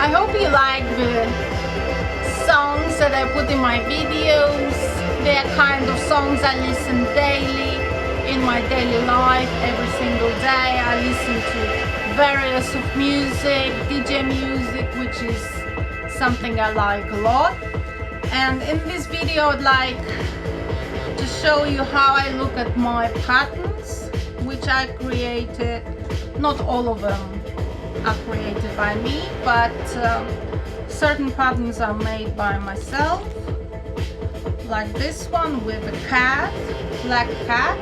I hope you like the songs that I put in my videos. They're kind of songs I listen daily in my daily life. Every single day I listen to various of music, DJ music, which is something I like a lot. And in this video I'd like to show you how I look at my patterns, which I created. Not all of them are created by me, but certain patterns are made by myself, like this one with a cat, black cat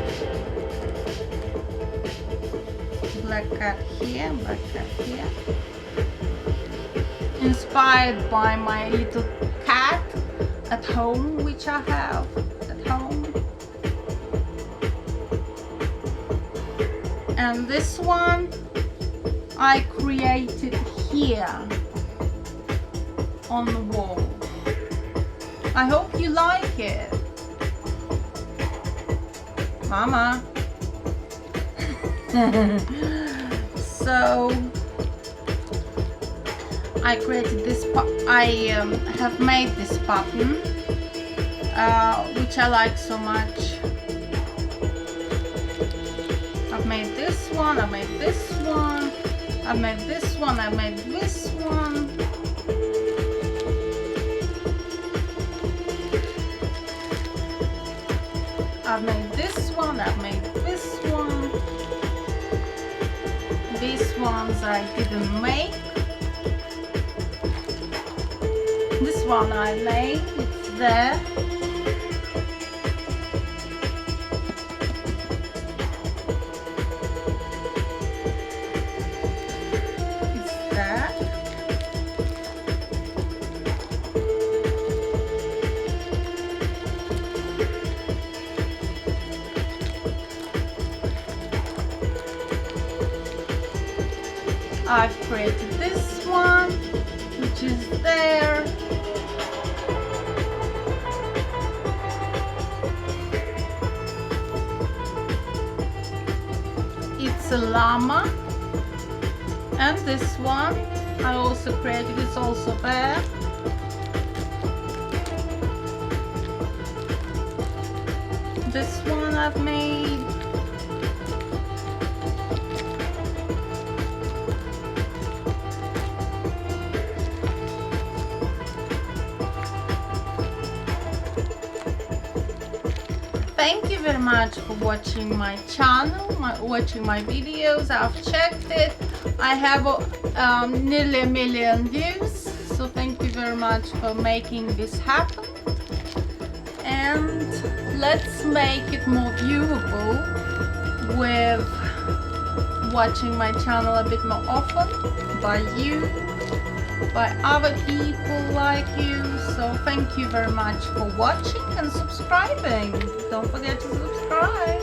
here, black cat here, inspired by my little cat at home, which I have at home. And this one I created here on the wall. I hope you like it. Mama. So I created this, I have made this pattern, which I like so much. I've made this one, I made this one, I made this one, I made this one. I've made this one, I've made this one. These ones I didn't make. This one I made, it's there. I've created this one, which is there. It's a llama. And this one I also created, it's also there. This one I've made. Thank you very much for watching my channel, watching my videos. I've checked it. I have nearly 1 million views. So thank you very much for making this happen. And let's make it more viewable with watching my channel a bit more often by you, by other people like you. So thank you very much for watching and subscribing. Don't forget to subscribe.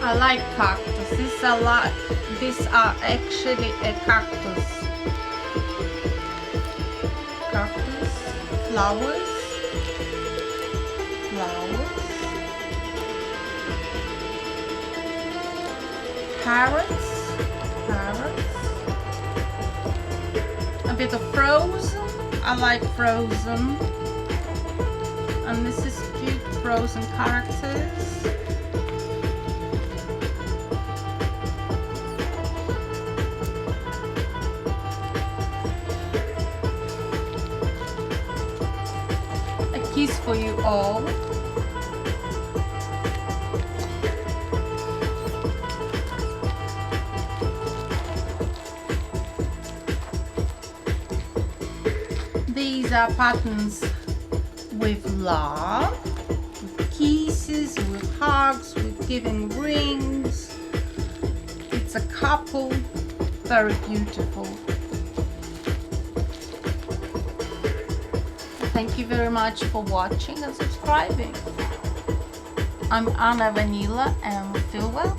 I like cactus. These are actually a cactus. Cactus, flowers. Carrots, a bit of frozen. I like frozen, and this is cute frozen characters. A kiss for you all. These are patterns with love, with kisses, with hugs, with giving rings. It's a couple, very beautiful. Thank you very much for watching and subscribing. I'm Vanila, and feel well.